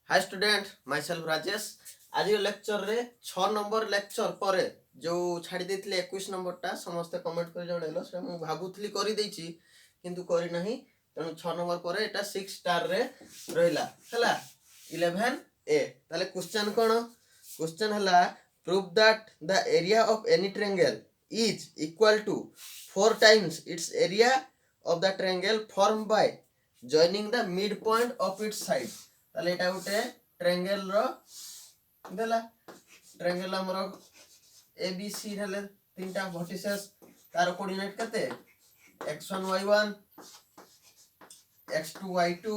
Hi student my self Rajesh. आज lecture रे 6 number lecture पर जो छाड़ी देथिले 21 नंबरटा समस्त कमेंट कर जणैलो से मु भाबुथली करि देछि किंतु करि नाही तेणु 6 नंबर पर एटा 6 स्टार रे रहिला हला 11 ए ताले क्वेश्चन कोन क्वेश्चन हला prove that the area of any triangle is equal to 4 times its area of the triangle form by joining the mid point of its side. ताले एटा गोटे ट्रायंगल रो देला ट्रायंगल हमरो ए बी सी हेले तीनटा वर्टिसेस तार कोऑर्डिनेट कते x1 y1 x2 y2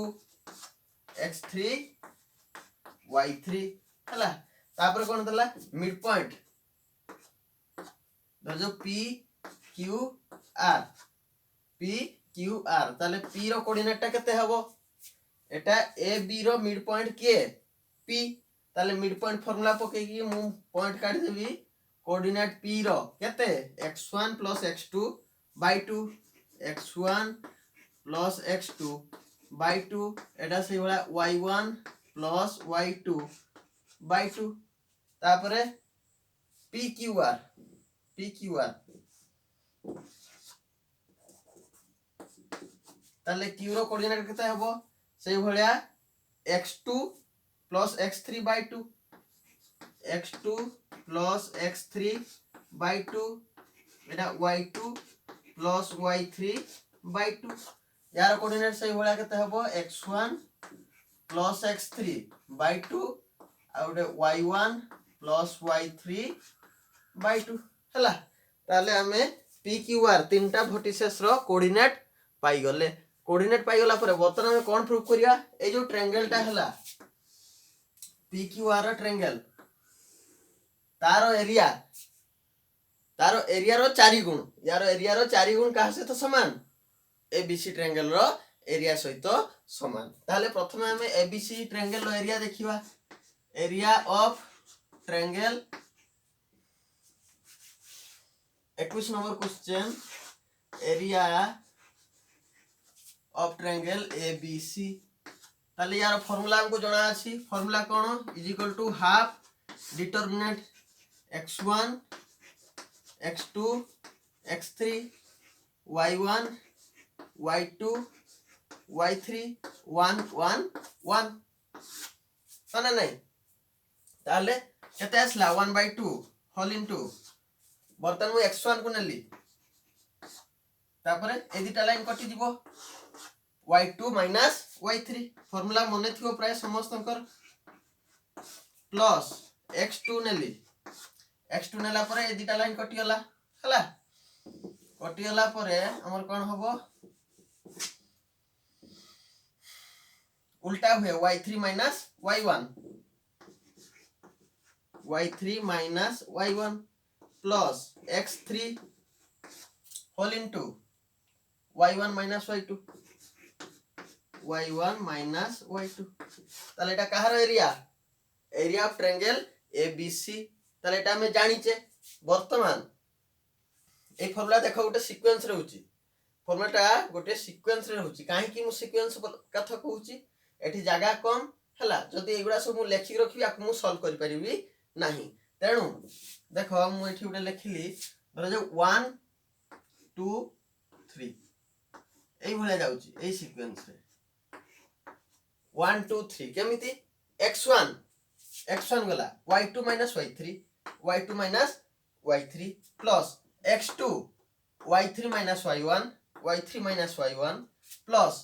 x3 y3 हला तापर कोन देला मिड पॉइंट जो p q r ताले p रो कोऑर्डिनेट कते हबो एटा ए बी रो मिड पॉइंट के p ताले मिड पॉइंट फार्मूला पके की मु पॉइंट काट देबी कोऑर्डिनेट p रो केते x1 + x2 / 2 x1 + x2 / 2 एटा से वाला y1 + y2 / 2 तापरे pqr ताले q रो कोऑर्डिनेट केते हबो से भलिया x2 + x3 / 2 x2 + x3 / 2 एटा y2 + y3 / 2 यार कोऑर्डिनेट से भलिया केते हबो x1 + x3 / 2 आ ओटे y1 + y3 / 2 हला ताले हमें pqr तीनटा वर्टिसेस रो कोऑर्डिनेट पाई गले। कोऑर्डिनेट पाई गला पर बर्तन में कोन प्रूफ करिया ए जो ट्रायंगल टा हला pqr रो ट्रायंगल तारो एरिया रो 4 गुण यार एरिया रो 4 गुण कहा से तो समान एबीसी ट्रायंगल रो एरिया सहित समान। ताले प्रथमे हमें एबीसी ट्रायंगल रो एरिया देखिबा area of triangle 21 number question area of triangle ABC ताले यार फार्मूला हमको जाना अछि फार्मूला कोन is equal to half determinant x1 x2 x3 y1 y2 y3 1 1 1 ना नहीं ताले केते आसला 1/2 होल इनटू बर्तन मु x1 को नेली तापरे ए दिटा लाइन कटि दिबो y2 - y3 फार्मूला मने थिबो प्राय समस्तंकर प्लस x2 नेली x2 नेला परे ए दिटा लाइन कटि गला हला कटि गला परे हमर कोन हबो उल्टा हुए y3 - y1 plus x3 whole into y1 - y2 ताले एटा कहार एरिया ऑफ ट्रायंगल एबीसी ताले एटा हम जानिचे वर्तमान ए फार्मूला देखो गोटे सीक्वेंस रे होची फार्मूलाटा गोटे सीक्वेंस रे होची काहे कि मु सीक्वेंस कथा कहूची एठी जगह कम हला जदी एगुडा सब मु लेखि रखिबी आपको मु सॉल्व करि परिबी नाही तेणु देखो मु एठी गोटे लेखिली धर जो 1 2 3 एई भले जाउची एई सीक्वेंस रे 1 2 3 केमिति x1 गला y2 - y3 plus x2 y3 - y1 plus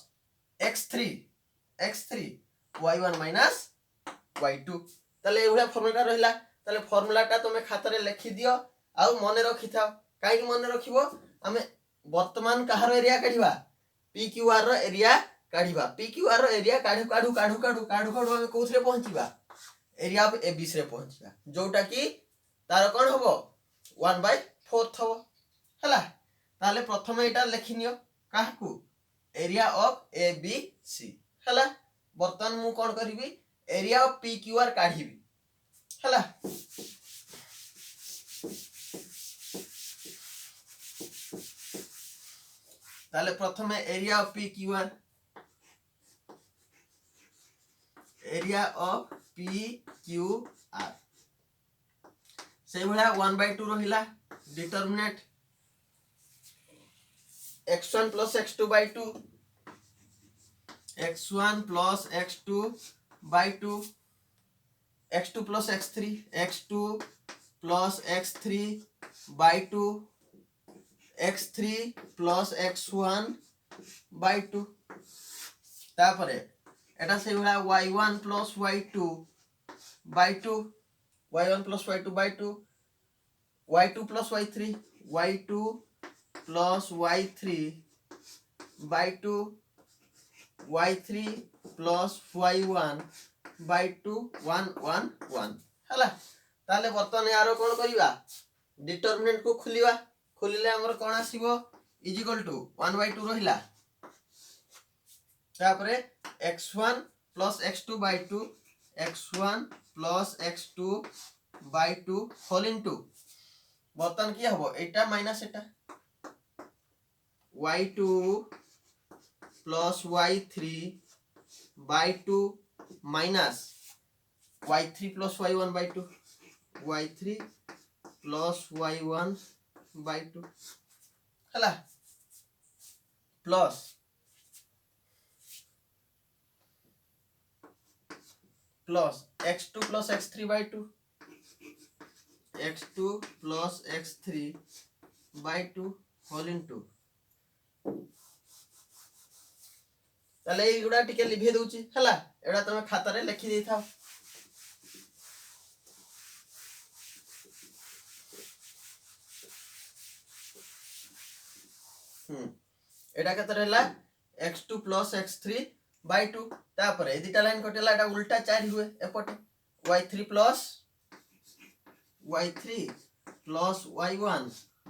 x3 y1 - y2 ताले एभला फार्मूला रहला ताले फार्मूलाटा तमे खाता रे लिखि दियो आ मने रखि थाओ काई मने रखिबो हमें वर्तमान कहार एरिया काढिबा pqr रो एरिया काढिबा pqr रो एरिया काढू हमें कोथरे पहुंचीबा एरिया ऑफ एबीसी रे पहुंचीबा जोटा की तार कोन हबो 1/4 हबो हला ताले प्रथमे एटा लेखिनियो काहकू एरिया ऑफ एबीसी हला बर्तन मु कोन करिवि एरिया ऑफ pqr काढिबि हला ताले प्रथमे area of pqr area of P Q R से भला 1/2 रहिला determinant x1 plus x2 by 2 x1 plus x2 by 2 x2 plus x3 x2 plus x3 by 2 x3 plus x1 by 2 तापरे एटा से भला y1 plus y2 by 2 y1 plus y2 by 2 y2 plus y3 y2 plus y3 by 2 y3 plus y1 by 2 1 1 1 हला ताले बर्तन यारो कोन करिवा determinant को खुलिवा खुलिले हमर कोन आसीबो is equal to 1/2 रहिला तापरे x1 plus x2 by 2 x1 plus x2 by 2 whole into बर्तन की हबो एटा minus Etah y2 plus y3 by 2 minus y3 plus y1 by 2 y3 plus y1 by 2 हला plus x2 plus x3 by 2 x2 plus x3 by 2 whole into ताले एगुडा टिके live दउची हला एडा तमे खाता रे लिखि देई थाओ एडा कत रहला x2 plus x3 by 2 तापर ए दिटा लाइन कटेला एडा उल्टा 4 हुए एपटे y3 plus y1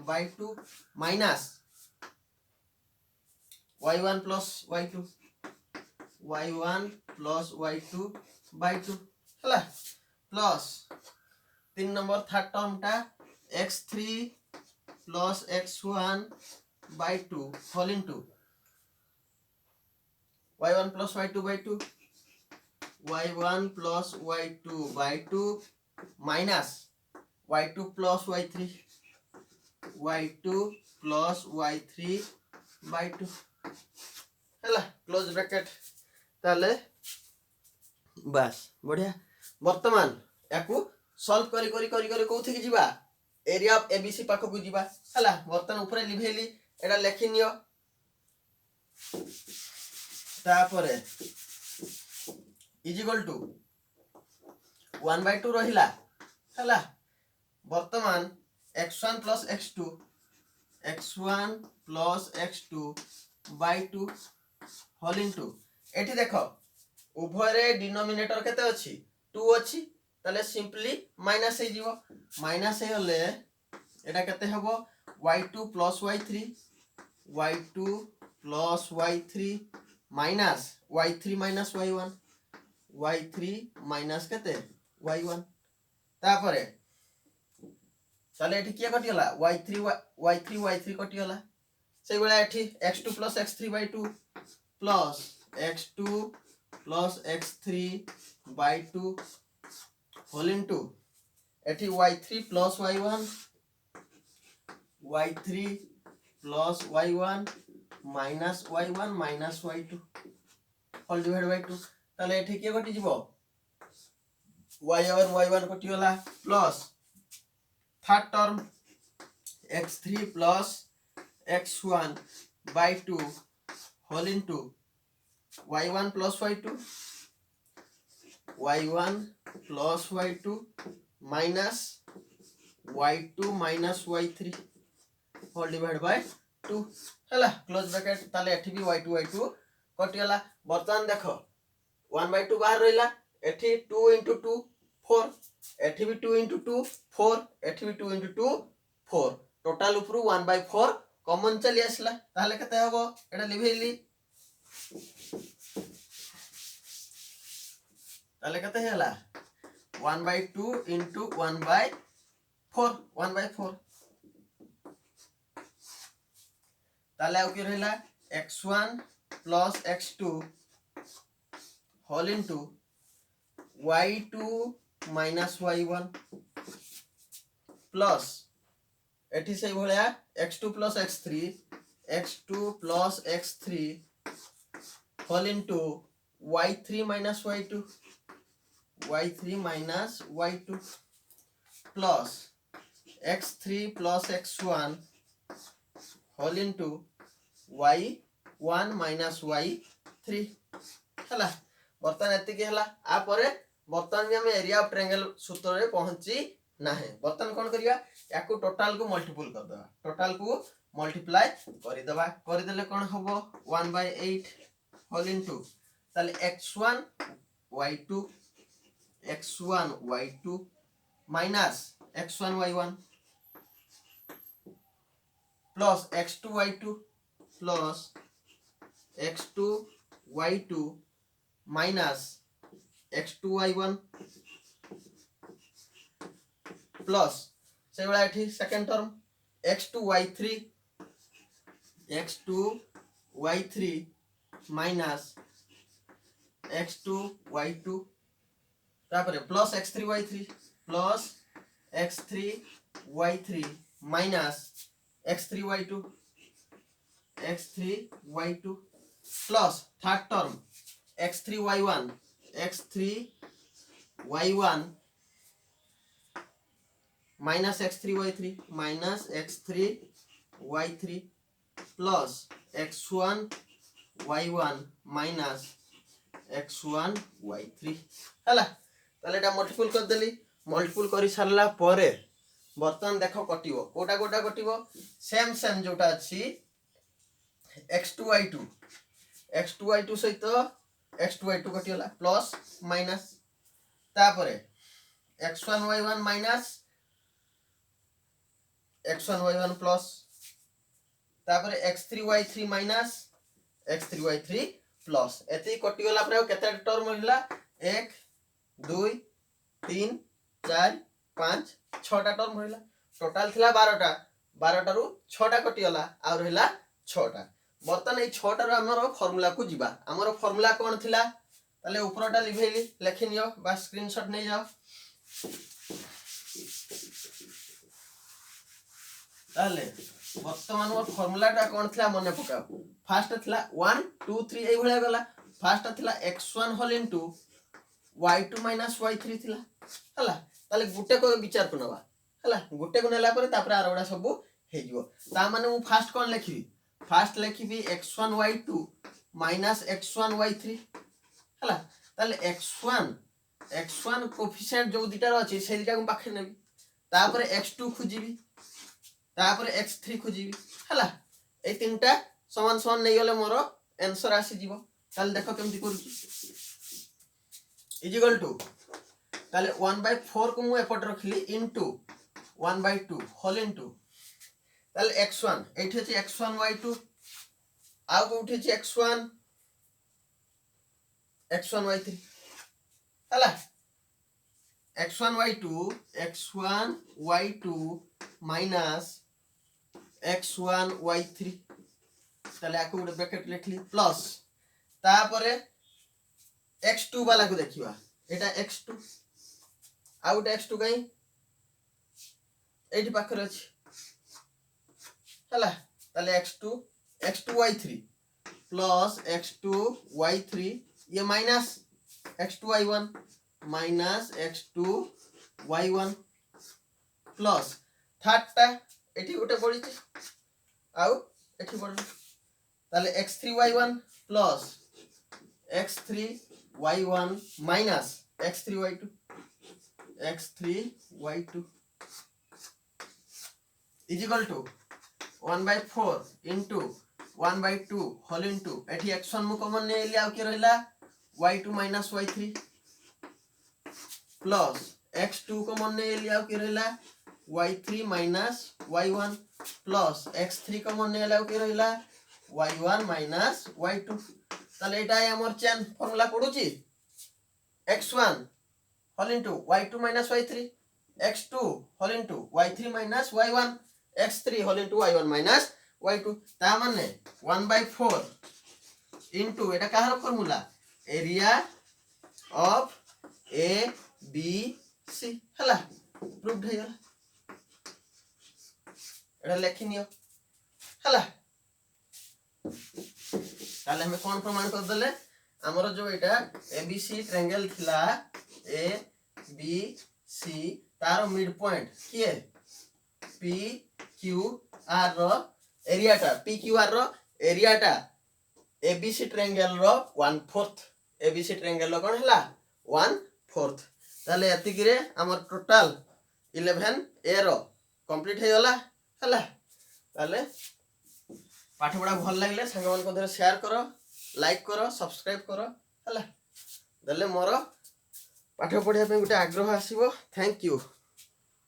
by 2 minus y1 plus y2 by 2 हला प्लस 3 नंबर थर्ड टर्म टा x3 plus x1 by 2 whole into y1 plus y2 by 2 y1 plus y2 by 2 minus y2 plus y3 plus y3 by 2 हला close bracket ताले बस बढ़िया वर्तमान याकू solve करी करी करी करी कोथि की जीवा एरिया ऑफ एबीसी पाख को जीवा हला वर्तमान ऊपर लिभेली एडा लेखि नियो तापरे इज इक्वल टू 1/2 रहिला हला वर्तमान x1 plus x2 by 2 whole into एठी देखो उभय रे डिनोमिनेटर केते अछि 2 अछि तले सिंपली माइनस हे जीवो माइनस हे होले एटा केते हबो y2 plus y3 minus y3 minus y1 y3 minus केते y1 तापरे तले एठी किया कटियला y3 कटियला से बेला एठी x2 plus x3 by 2 plus x2 plus x3 by 2 whole into एठी y3 plus y1 minus y1 minus y2 whole divided by 2 ताले एठी के कटि जिवो y1 कटियला plus third term x3 plus x1 by 2 whole into y1 plus y2 minus y2 minus y3 whole divided by 2 हला close bracket ताले एठी भी y2 कटियला बर्तमान देखो 1/2 बाहर रहिला एठी 2 into 2 4 एठी भी 2 into 2 4 एठी भी 2 into 2 4 टोटल ऊपर 1/4 कॉमन चली आसला ताले केते हबो एटा लिभेली ताले केते होला 1/2 into 1/4 ताले आउ के रहला x1 plus x2 whole into y2 minus y1 plus एठी से भलिया x2 plus x3 whole into y3 minus y2 plus x3 plus x1 whole into y1 minus y3 हला बर्तन एति के हला आ परे बर्तन भी हम एरिया ऑफ ट्रायंगल सूत्र रे पहुंची नाही बर्तन कोन करिया याकू टोटल को मल्टीपल कर दबा टोटल को मल्टीप्लाई करि दबा करि देले कोन हबो 1/8 होल इनटू ताले x1 y2 minus x1 y1 plus x2 y2 plus x2 y2 minus x2 y1 plus से वाला एठी second term x2 y3 minus x2 y2 तापरे plus x3 y3 minus x3 y2 plus third term x3 y1 minus x3 y3 plus x1 y1 minus x1 y3 हला ताले एटा multiple कर देली multiple करी सारला परे बर्तन देखो कटिवो कोटा कोटा कटिवो सेम जोटा अछि x2 y2 सहित x2 y2 कटिला प्लस माइनस तापरे x1 y1 minus x1 y1 plus तापरे x3 y3 minus x3 y3 plus एति कटि गला परे केते टर्म होला 1 2 3 4 5 6 टा टर्म होला टोटल थिला 12 टा रु 6 टा कटि गला आ रहला 6 टा बर्तन ए 6 टा रु हमर फार्मूला को जिबा हमर फार्मूला कोन थिला ताले ऊपरटा लिखेली लेखि नियो बा स्क्रीनशॉट नै जाओ ताले वर्तमान मोर फार्मूला टा कोन थिला मने पकाओ फर्स्ट थिला 1 2 3 ए भलिया गला फर्स्ट थिला x1 whole into y2 minus y3 थिला हला ताले गुटे को विचार करनबा हला गुटे को नेला परे तापर आरोडा सब हे जिवो ता माने मु फर्स्ट कोन लिखिबी फर्स्ट लिखिबी x1 y2 minus x1 y3 हला ताले x1 कोएफिशिएंट जो दिटा अछि से दिटा को पाखे नेबी तापर x2 खुजिबी तापर x3 खुजिबी हला ए तीनटा समान समान नै गले मोर आंसर आसी जीवो ताले देखो केमति करूची इक्वल टू ताले 1/4 को मु एपट रखली इनटू 1/2 होल इनटू ताले x1 एठी अछि x1 y2 आ को उठी अछि x1 y3 हला x1 y2 minus x1 y3 ताले आको उडे ब्रैकेट लिखली प्लस तापरे x2 वाला को देखिबा एटा x2 आउट x2 गई एठी पाखर अछि हला ताले x2 y3 plus x2 y3 ये minus x2 y1 minus x2 y1 plus third टा एठी गोटे पड़ी आउ एठी पड़ी ताले x3 y1 plus x3 y1 minus x3 y2 is equal to 1/4 into 1/2 whole into एठी x1 मु कॉमन ने लिया के रहला y2 minus y3 plus x2 common ने लिया के रहला y3 minus y1 plus x3 common ने लिया के रहला y1 माइनस y2 ताले एटा हमर चेन फार्मूला पडुची x1 whole into y2 minus y3 x2 whole into y3 minus y1 x3 whole into y1 minus y2 ता माने 1/4 इनटू एटा काहर formula area of A B C हला प्रूव्ड है गला एटा लेखि नियो हला ताले हमें कोन प्रमाण कर देले हमर जो एटा एबीसी ट्रायंगल थिला ए बी सी तार मिड पॉइंट किए पी क्यू आर रो एरियाटा पी क्यू आर रो एरियाटा एबीसी ट्रायंगल रो 1/4 एबीसी ट्रायंगल रो कोन हला 1/4 ताले एतिकी रे हमर टोटल 11 ए रो कंप्लीट हे गला हला ताले पाठ पढ़ा भल लगे सांग मान शेयर करो लाइक करो सब्सक्राइब करो हला देले मोर पाठ पढ़िया पे गोटे आग्रह आसीबो थैंक यू।